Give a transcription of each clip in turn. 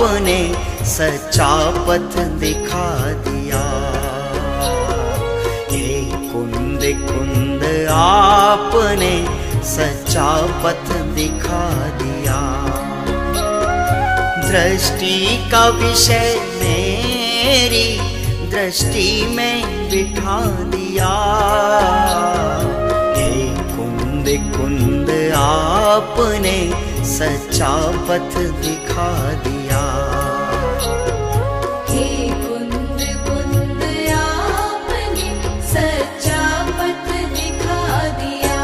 आपने सच्चा पथ दिखा दिया। हे कुंद कुंद आपने सच्चा पथ दिखा दिया। दृष्टि का विषय मेरी दृष्टि में बिठा दिया। हे कुंद कुंद आपने सच्चा पथ दिखा दिया। हे कुंद कुंद आपने सच्चा पथ दिखा दिया।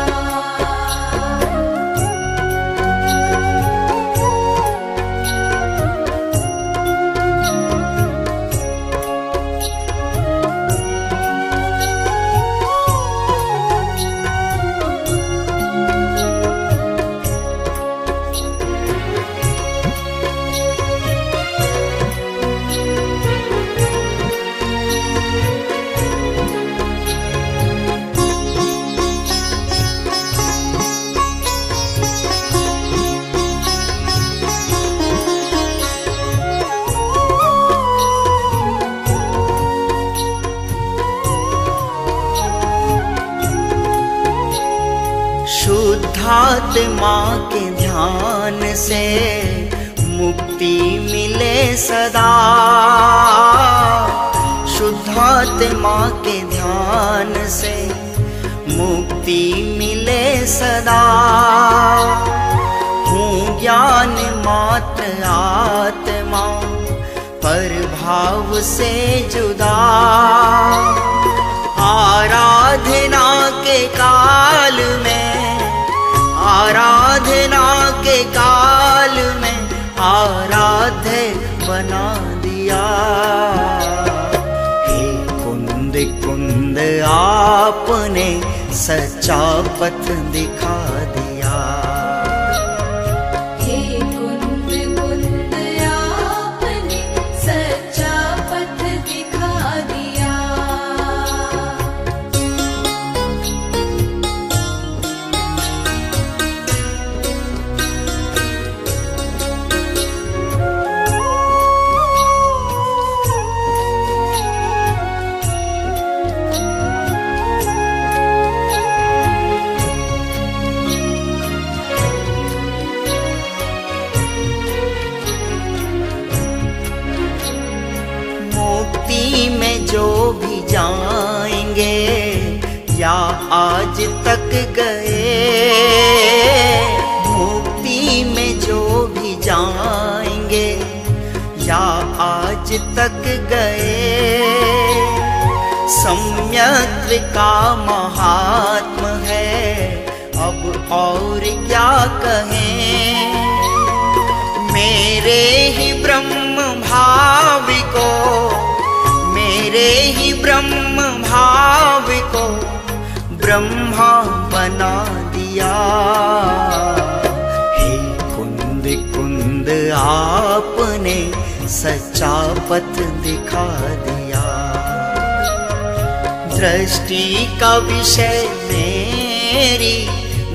शुद्धात्मा के ध्यान से मुक्ति मिले सदा। शुद्धात्मा के ध्यान से मुक्ति मिले सदा। हूँ ज्ञान मात्र आत्मा पर भाव से जुदा। आराधना के काल में, आराधना के काल में आराध्य बना दिया। हे कुंद कुंद आपने सच्चा पथ दिखा दिया। हे कुंद कुंद आपने सच्चा पथ दिखा दिया। मुक्ति में जो भी जाएंगे या आज तक गए। मुक्ति में जो भी जाएंगे या आज तक गए। सम्यक का महात्म है, अब और क्या कहें। मेरे ही ब्रह्म भाव को, मेरे ही ब्रह्म भाव को ब्रह्मा बना दिया। हे कुंद कुंद आपने सच्चा पथ दिखा दिया। दृष्टि का विषय मेरी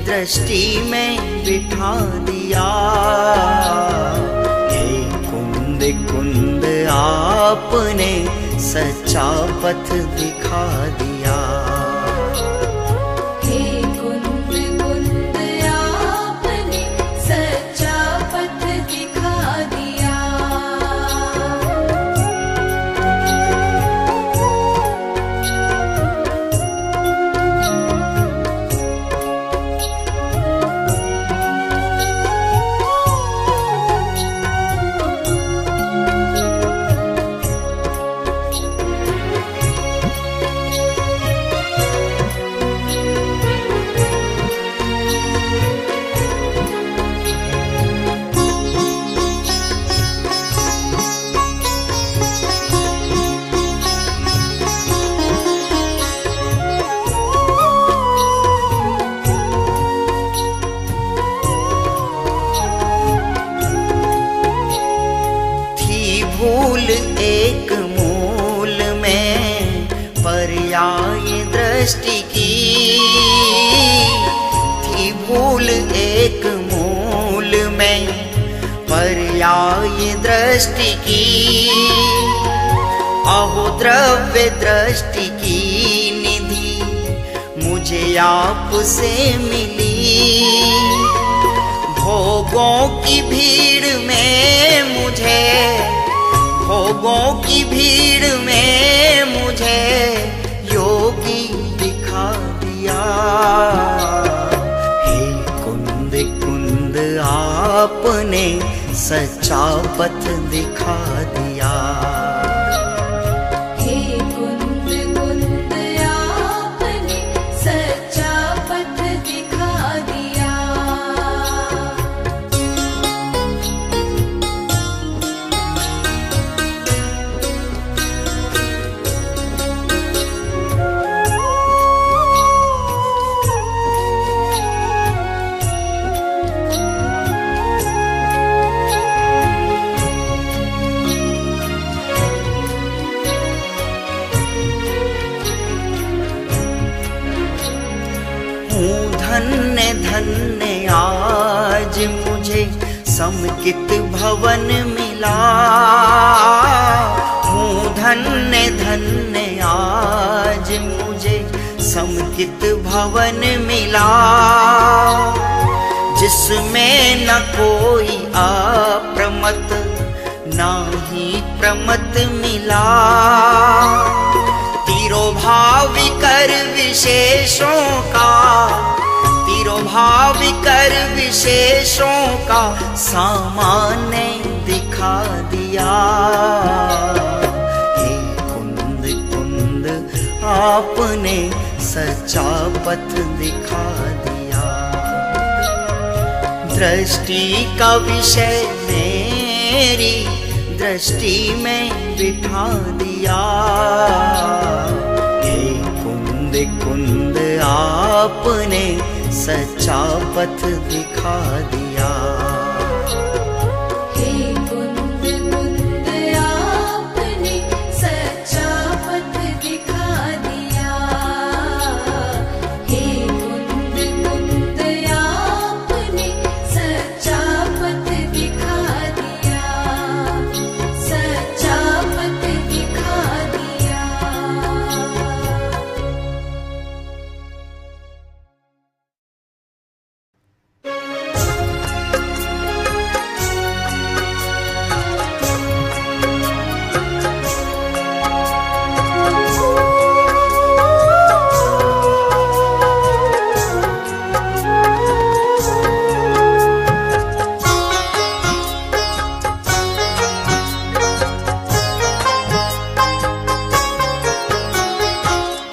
दृष्टि में बिठा दिया। हे कुंद कुंद आपने सच्चा पथ दिखा दिया। हे कुंद कुंद आपने सच्चा पथ दिखा दिया। भूल एक मूल में पर्याय दृष्टि की थी, भूल एक मूल में पर्याय दृष्टि दृष्टि की, अहो द्रव्य दृष्टि की निधि मुझे आपसे मिली। भोगों की भीड़ में मुझे, भोगों की भीड़ में मुझे योगी दिखा दिया। हे कुंद कुंद आपने सच्चा पथ दिखा दिया। हे कुंद कुंद आपने सच्चा पथ दिखा दिया। धन्य धन्य आज मुझे समकित भवन मिला। हूँ धन्य धन्य आज मुझे समकित भवन मिला, जिसमें न कोई अप्रमत ना ही प्रमत मिला। तिरोभावी कर विशेषों का, तिरोभावी कर विशेषों का सामान्य दिखा दिया। हे कुंद कुंद आपने सच्चा पथ दिखा दिया। दृष्टि का विषय मेरी दृष्टि में बिठा दिया। हे कुंद कुंद आपने सच्चा पथ दिखा दिया। हे कुंद कुंद आपने सच्चा पथ दिखा दिया। हे कुंद कुंद आपने सच्चा पथ दिखा दिया। सच्चा पथ दिखा दिया।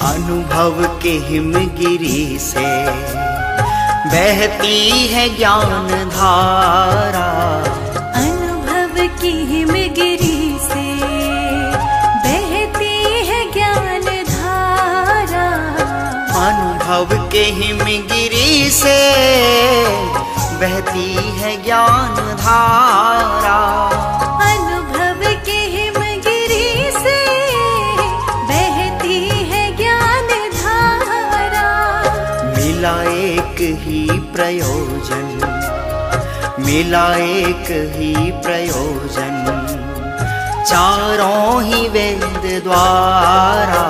अनुभव के हिमगिरी से बहती है ज्ञान धारा। अनुभव की हिमगिरी से बहती है ज्ञान धारा। अनुभव के हिमगिरी से बहती है ज्ञान धारा। अनुभव के हिमगिरी से बहती है ज्ञान धारा। मिला एक ही प्रयोजन, मिला एक ही प्रयोजन, चारों ही वेद द्वारा।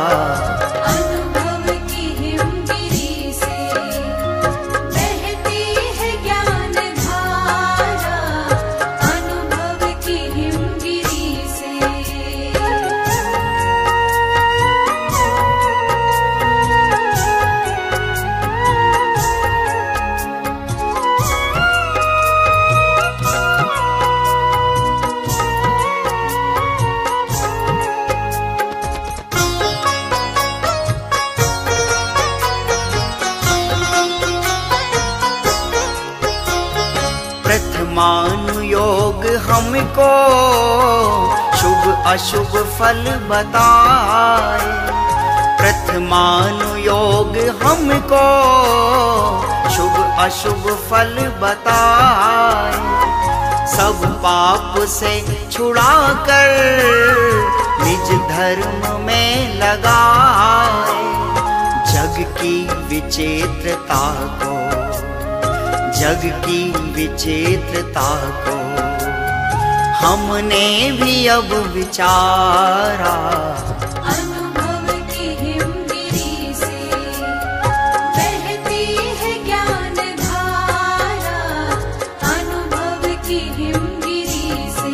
अनुभव की हिमगिरी से बहती है ज्ञान धारा। अनुभव की हिमगिरी से प्रथमानुयोग हमको शुभ अशुभ फल बताए। प्रथमानुयोग हमको शुभ अशुभ फल बताए। सब पाप से छुड़ाकर निज धर्म में लगाए। जग की विचित्रता को, जग की विचित्रता को हमने भी अब विचारा, अनुभव की हिमगिरी से बहती है ज्ञान धारा, अनुभव की हिमगिरी से।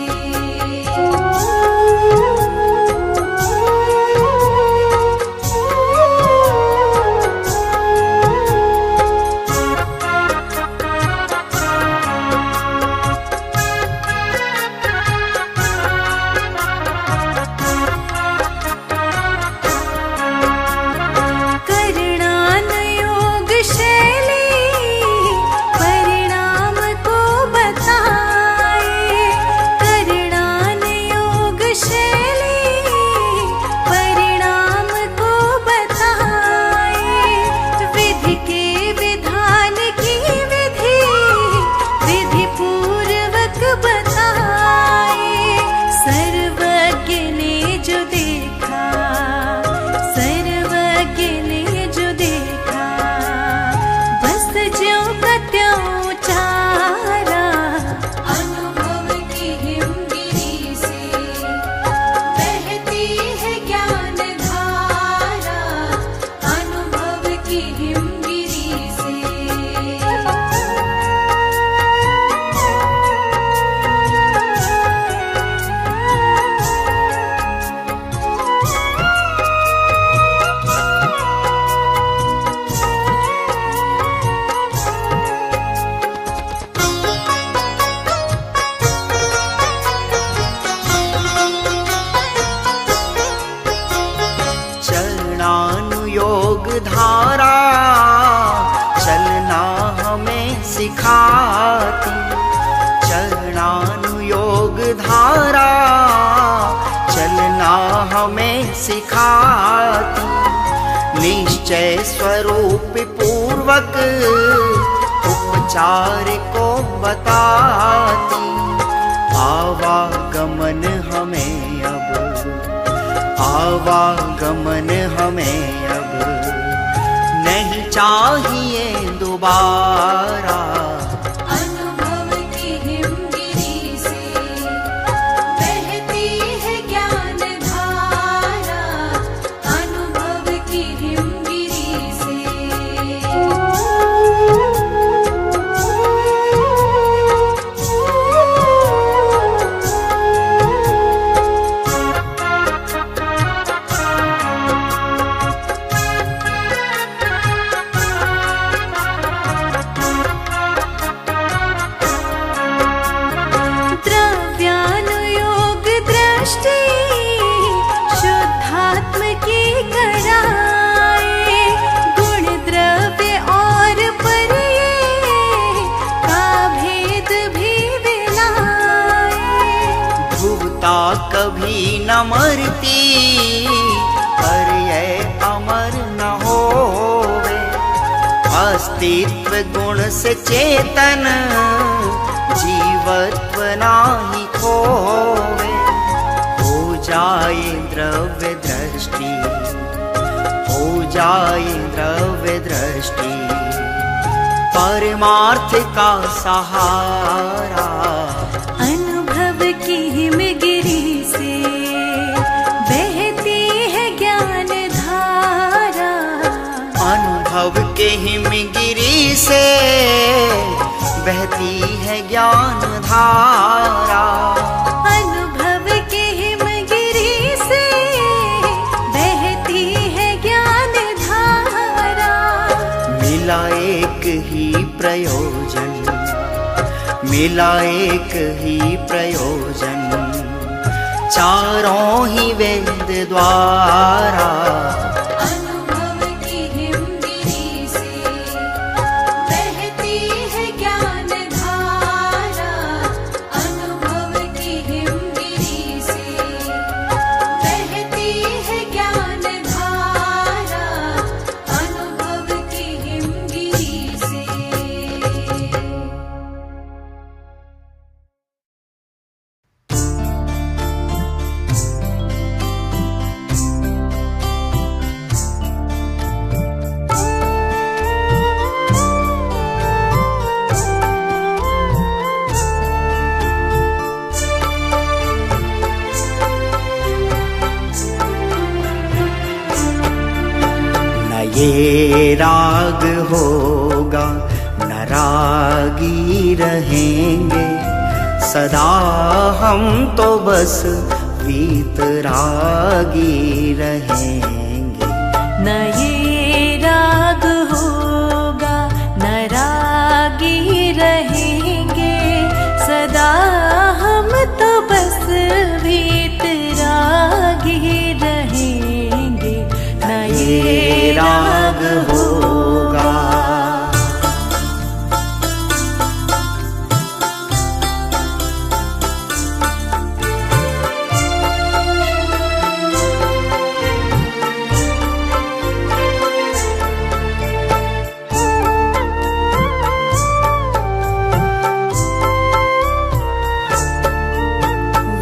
धारा चलना हमें सिखाती, चरणानुयोग धारा चलना हमें सिखाती, निश्चय स्वरूप पूर्वक उपचार को बताती। आवागमन हमें अब, आवागमन हमें अब नहीं चाहिए दोबारा। अनुभव की हिमगिरी से बहती है ज्ञान धारा, अनुभव की हिमगिरी से। कभी न मरती पर यह अमर न होवे, अस्तित्व गुण से चेतन जीवत्व नाही खोवे। हो जाए द्रव्य दृष्टि, हो जाए द्रव्य दृष्टि, परमार्थ का सहारा। अनुभव की हिमगिरी से बहती है ज्ञान धारा, अनुभव के हिमगिरी से बहती है ज्ञान धारा। अनुभव के हिमगिरी से बहती है ज्ञान धारा। मिला एक ही प्रयोजन, मिला एक ही प्रयोजन, चारों ही वेद द्वारा। अनुभव की हिमगिरी से बहती है ज्ञान धारा, अनुभव की हिमगिरी से बहती है ज्ञान धारा, अनुभव की हिमगिरी से। ये राग होगा न रागी रहेंगे, सदा हम तो बस वीतरागी रहेंगे। न ये राग होगा न रागी रहेंगे, सदा हम तो बस वीतरागी रहेंगे। न ये राग होगा।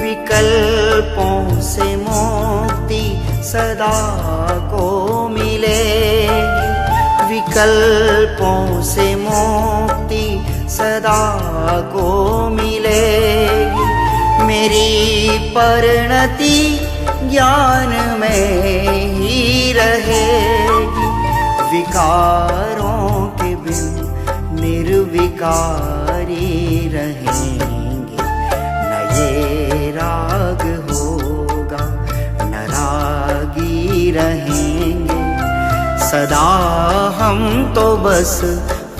विकल्पों से मुक्ति सदा को मिलेगी, विकल्पों से मुक्ति सदा को मिलेगी। मेरी परिणति ज्ञान में ही रहेगी, विकारों के बिन निर्विकारी रहेंगे। ये राग होगा न रागी रहेंगे, सदा हम तो बस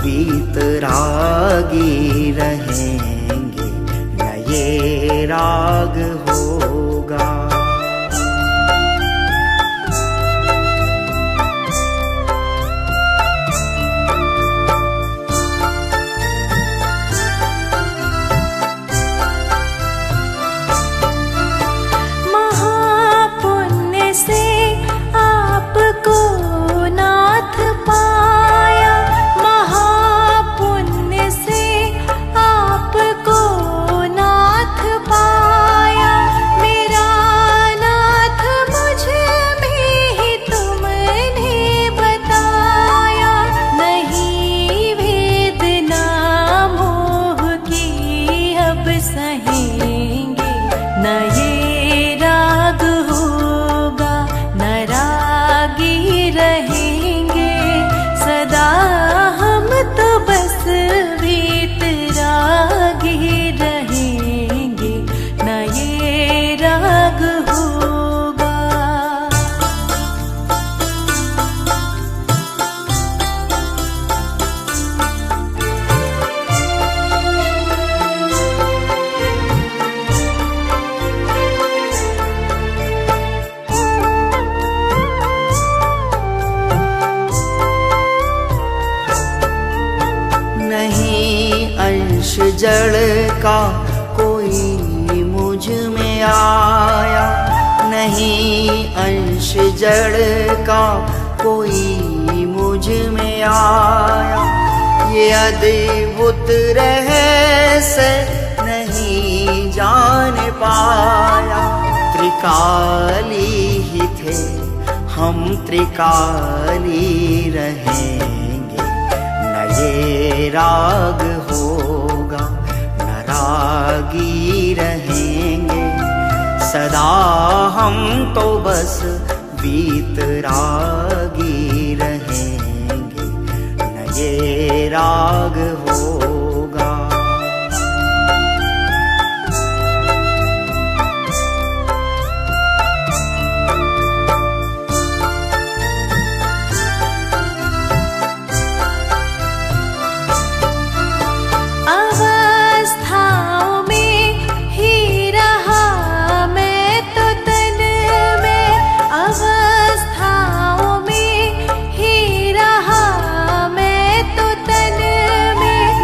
वीतरागी रहेंगे। न ये राग होगा। जड़ का कोई मुझ में आया, नहीं अंश जड़ का कोई मुझ में आया। ये अद्भुत रहस्य नहीं जान पाया, त्रिकाली ही थे हम त्रिकाली रहेंगे। न ये राग होगा न रागी रहेंगे, सदा हम तो बस वीतरागी रहेंगे। न ये राग होगा।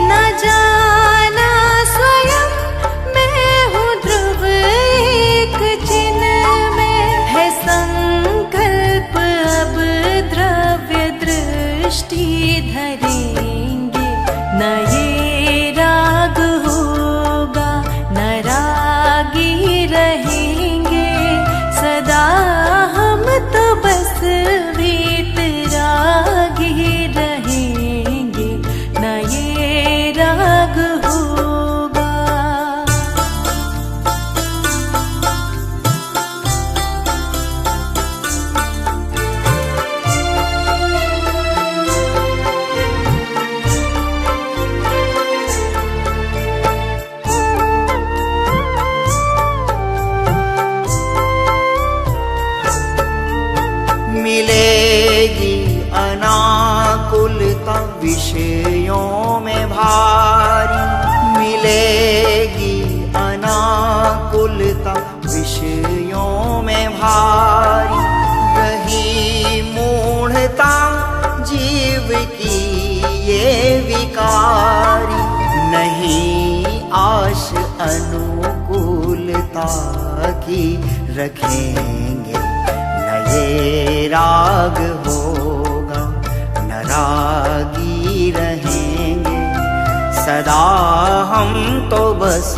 न विषयों में भारी, मिलेगी अनाकुलता विषयों में भारी। रही मूढ़ता जीव की ये विकारी, नहीं आश अनुकूलता की रखेंगे न ये राग होगा, न रागी रहेंगे सदा हम तो बस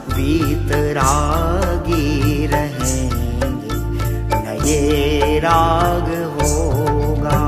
वीतरागी रहेंगे, न ये राग होगा।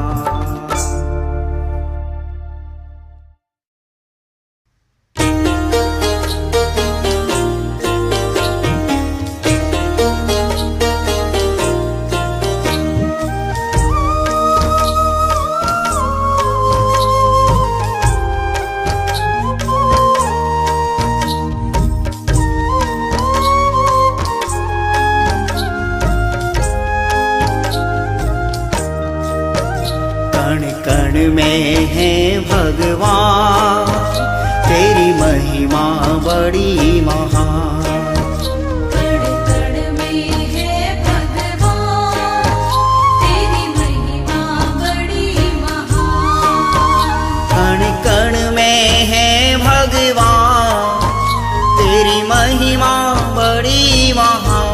कण में है भगवान, तेरी महिमा बड़ी महान। कण कण में है भगवान, तेरी महिमा बड़ी महान। कण कण में है भगवान, तेरी महिमा बड़ी महान।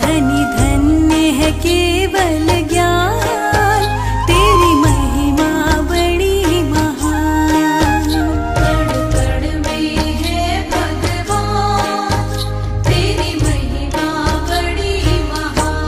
धनी धन्य है केवल ज्ञान, तेरी महिमा बड़ी महान। कण कण में है भगवान, तेरी महिमा बड़ी महान।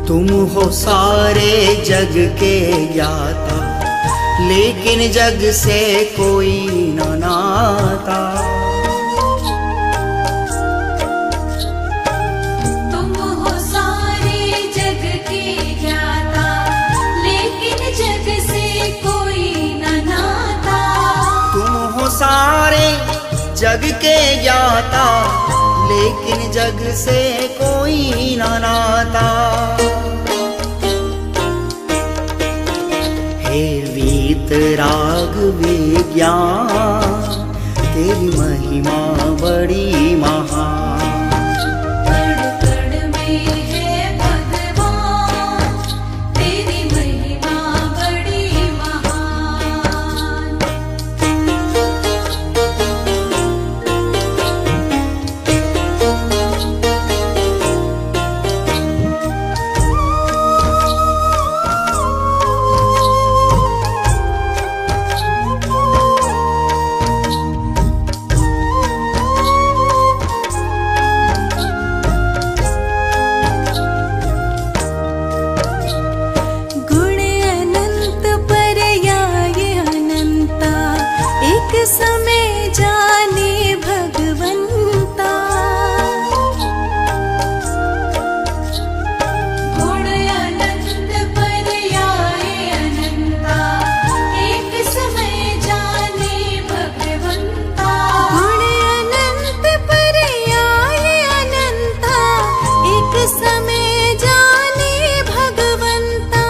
तुम हो सारे जग के ज्ञाता, लेकिन जग से कोई न नाता। तुम हो सारे जग के ज्ञाता, लेकिन जग से कोई न नाता। तुम हो सारे जग के ज्ञाता, लेकिन जग से कोई न नाता। हे वीतराग विज्ञान, तेरी महिमा बड़ी महान। कण कण में है भगवान, तेरी महिमा बड़ी महान। गुण अनंत पर्याय अनंता, एक समय जाने भगवंता। गुण अनंत पर्याय अनंता, एक समय जाने भगवंता। गुण अनंत पर्याय अनंता, एक समय जाने भगवंता।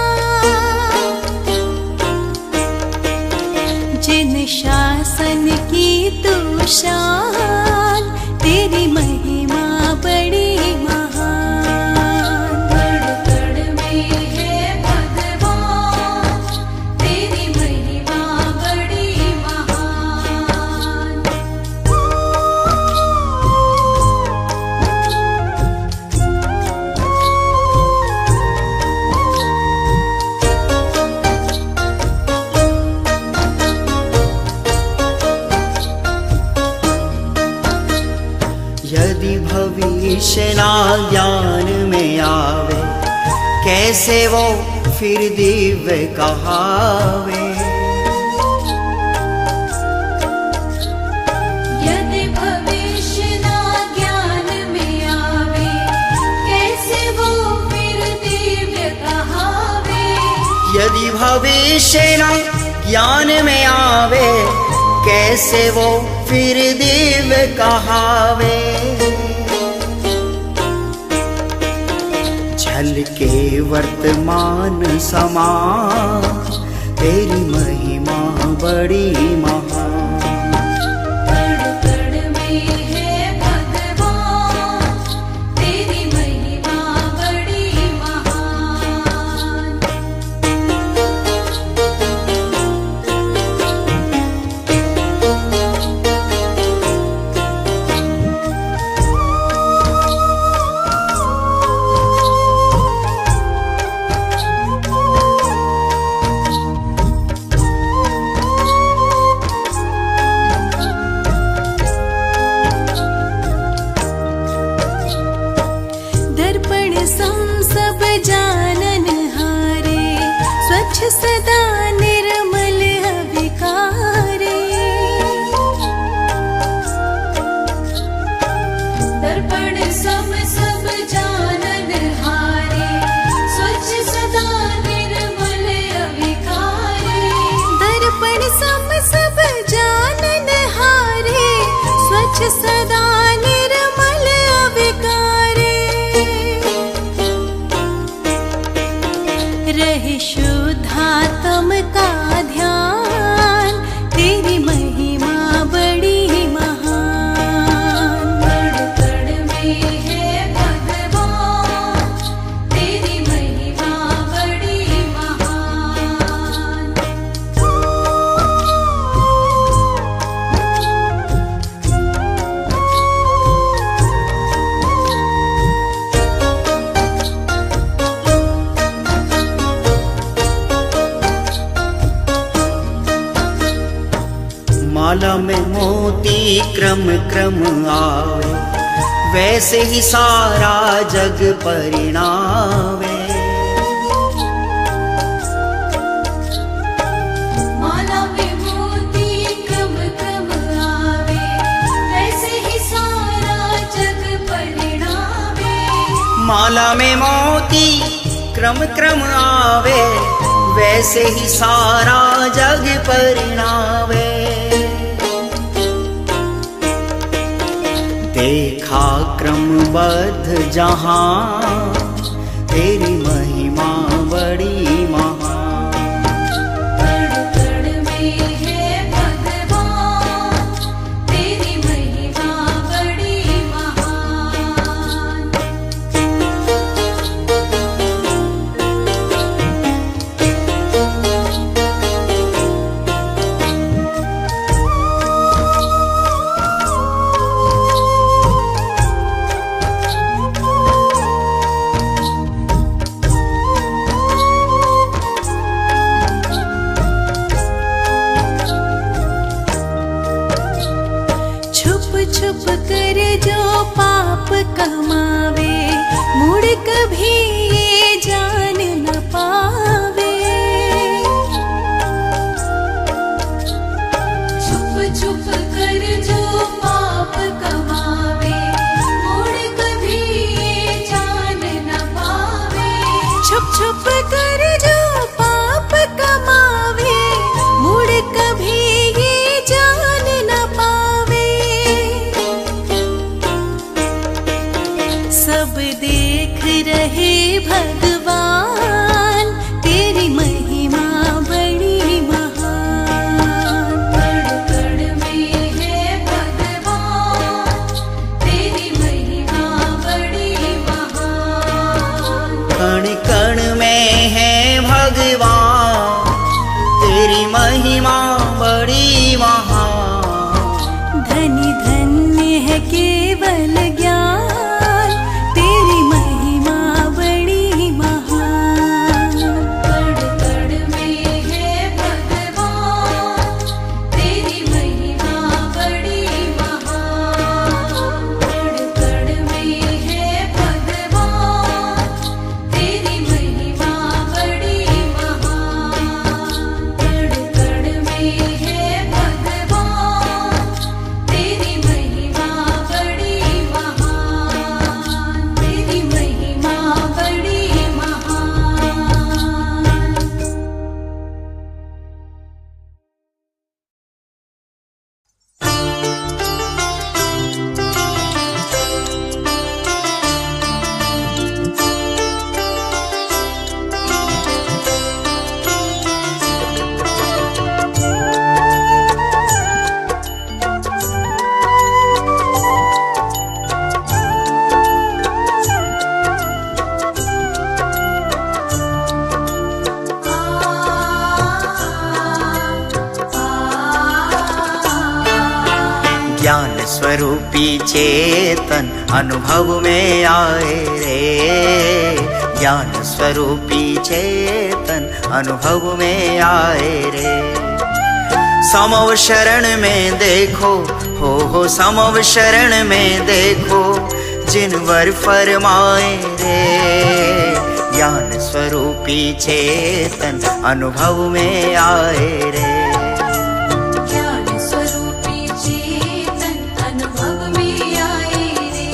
जिन शासन की तू शान, तेरी महिमा बड़ी महान। कण कण में है भगवान, तेरी महिमा बड़ी महान। यदि भविष्य ना ज्ञान में आवे, कैसे वो फिर दिव्य कहावे। यदि भविष्य ना ज्ञान में आवे, कैसे वो फिर दिव्य कहावे। भविष्य ना ज्ञान में आवे, कैसे वो फिर दिव्य कहावे। झल के वर्तमान समान, तेरी महिमा बड़ी महान। कण कण में है भगवान, तेरी महिमा बड़ी महान। दर्पण सम सब जानन हारे, स्वच्छ सदा निर्मल अविकारे। दर्पण सम सब जानन हारे, स्वच्छ सदा निर्मल अविकारे। दर्पण सम सब जानन हारे, स्वच्छ सदा निर्मल अविकारे। रहे शुद्धात्म का ध्यान, तेरी महिमा बड़ी महान। कण कण में है भगवान, तेरी महिमा बड़ी महान। माला में मोती क्रम क्रम आवे, वैसे ही सारा जग परिणावे। माला में मोती क्रम क्रम आवे, वैसे ही सारा जग परिणामे। माला में मोती क्रम क्रम आवे, वैसे ही सारा जग परिणावे। देखा क्रमबद्ध जहां, तेरी महिमा बड़ी महान। कण कण में है भगवान, तेरी महिमा बड़ी महान। छुप छुप कर जो पाप कमावे, मुड़ कभी ये जान न पावे। छुप छुप कर जो पाप कमावे, मुड़ कभी ये जान न पावे। छुप छुप कर जो पाप कमावे, मुड़ कभी ये जान न पावे। सब देख रहे भगवान, तेरी महिमा बड़ी महान। कण कण में है भगवान, तेरी महिमा बड़ी महान। कण कण में है भगवान, तेरी महिमा बड़ी महान। धन्य धन्य है केवल ज्ञान, तेरी महिमा बड़ी महान। कण कण में है भगवान, तेरी महिमा बड़ी महान। कण कण में है भगवान, तेरी महिमा बड़ी महान। कण स्वरूपी चेतन अनुभव में आए रे, ज्ञान स्वरूपी चेतन अनुभव में आए रे। समव शरण में देखो, हो समव शरण में देखो, जिनवर फरमाए रे, ज्ञान स्वरूपी चेतन अनुभव में आए रे। ज्ञान स्वरूपी चेतन अनुभव में आए रे।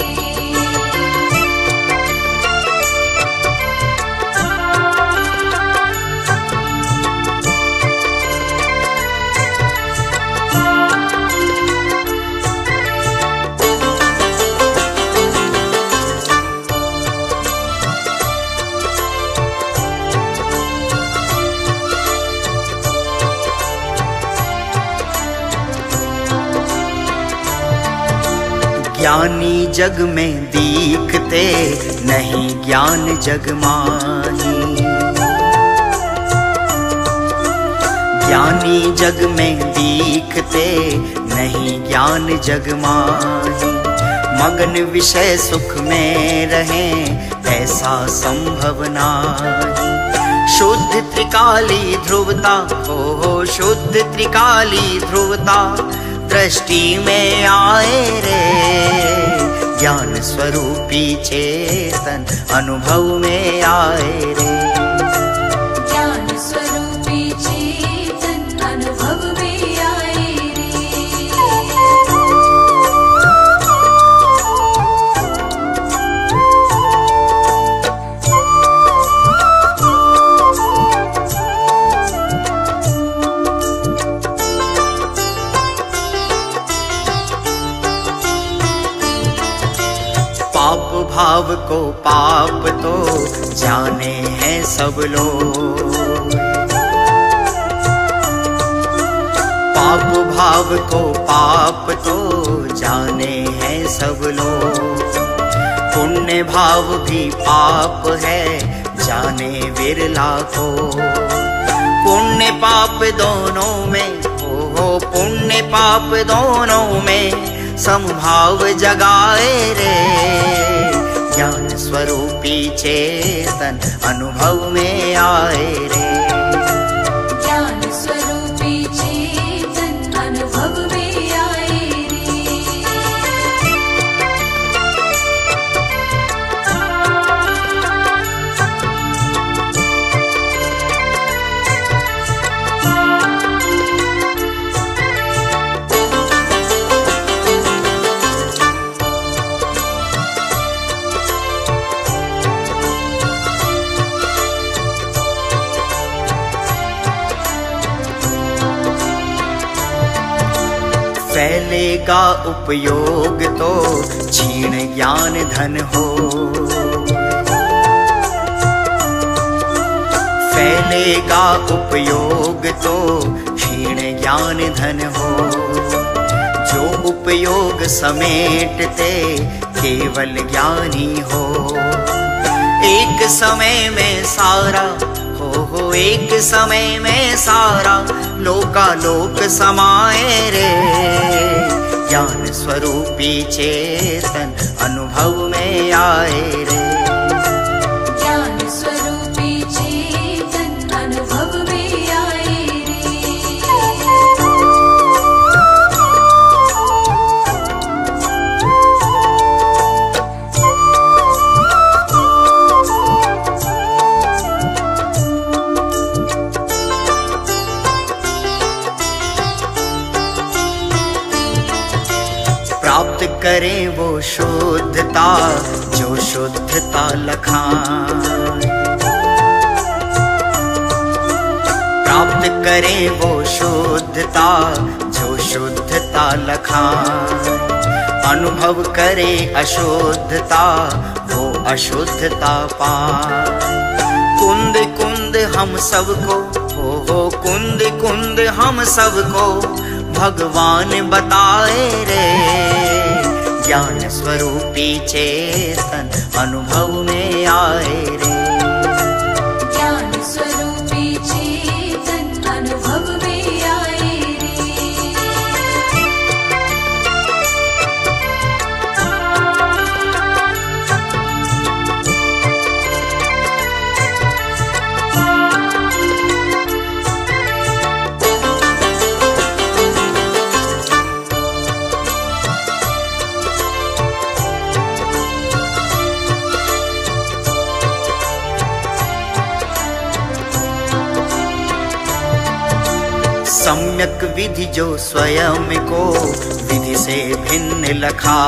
ज्ञानी जग में दीखते, नहीं ज्ञान जग माही। ज्ञानी जग में दीखते, नहीं ज्ञान जग माही। मगन विषय सुख में रहें, ऐसा संभव नाही। शुद्ध त्रिकाली ध्रुवता, हो शुद्ध त्रिकाली ध्रुवता, दृष्टि में आए रे, ज्ञान स्वरूपी चेतन अनुभव में आए रे। ज्ञान स्वरूपी चेतन अनुभव में आए रे। पाप भाव को पाप तो जाने हैं सब लोग, पाप भाव को पाप तो जाने हैं सब लोग। पुण्य भाव भी पाप है, जाने विरला को। पुण्य पाप दोनों में, हो पुण्य पाप दोनों में समभाव जगाए रे, ज्ञान स्वरूपी चेतन अनुभव में आए रे। ज्ञान स्वरूपी चेतन अनुभव में आए रे। फैलेगा उपयोग तो क्षीण ज्ञान धन हो, फैलेगा उपयोग तो क्षीण ज्ञान धन हो। जो उपयोग समेटते केवल ज्ञानी हो, एक समय में सारा, हो एक समय में सारा लोकालोक समाए रे, ज्ञान स्वरूपी चेतन अनुभव में आए रे। ज्ञान स्वरूपी चेतन अनुभव में आए रे। प्राप्त करें वो शुद्धता जो शुद्धता लखाए, प्राप्त करें वो शुद्धता जो शुद्धता लखाए। अनुभव करे अशुद्धता, वो अशुद्धता पाए। कुंद कुंद हम सबको, हो कुंद कुंद हम सबको भगवान बताए रे, ज्ञान स्वरूपी चेतन अनुभव में आए रे। ज्ञान स्वरूपी चेतन अनुभव में आए रे। सम्यक विधि जो स्वयं को विधि से भिन्न लखा,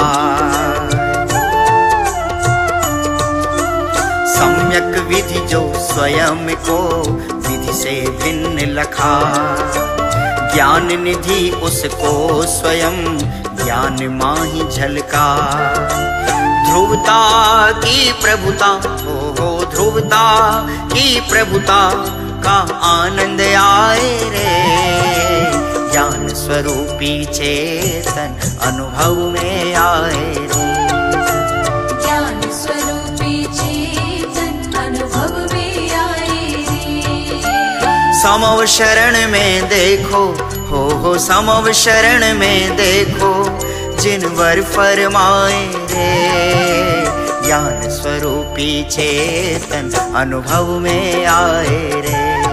सम्यक विधि जो स्वयं को विधि से भिन्न लखा, ज्ञान निधि उसको स्वयं ज्ञान माही झलका। ध्रुवता की प्रभुता, हो ध्रुवता की प्रभुता का आनंद आए रे, ज्ञान स्वरूपी चेतन अनुभव में आए रे, ज्ञान स्वरूपी चेतन अनुभव में आए रे। समव शरण में देखो, हो समव शरण में देखो, जिन वर फरमाए रे, ज्ञान स्वरूपी चेतन अनुभव में आए रे।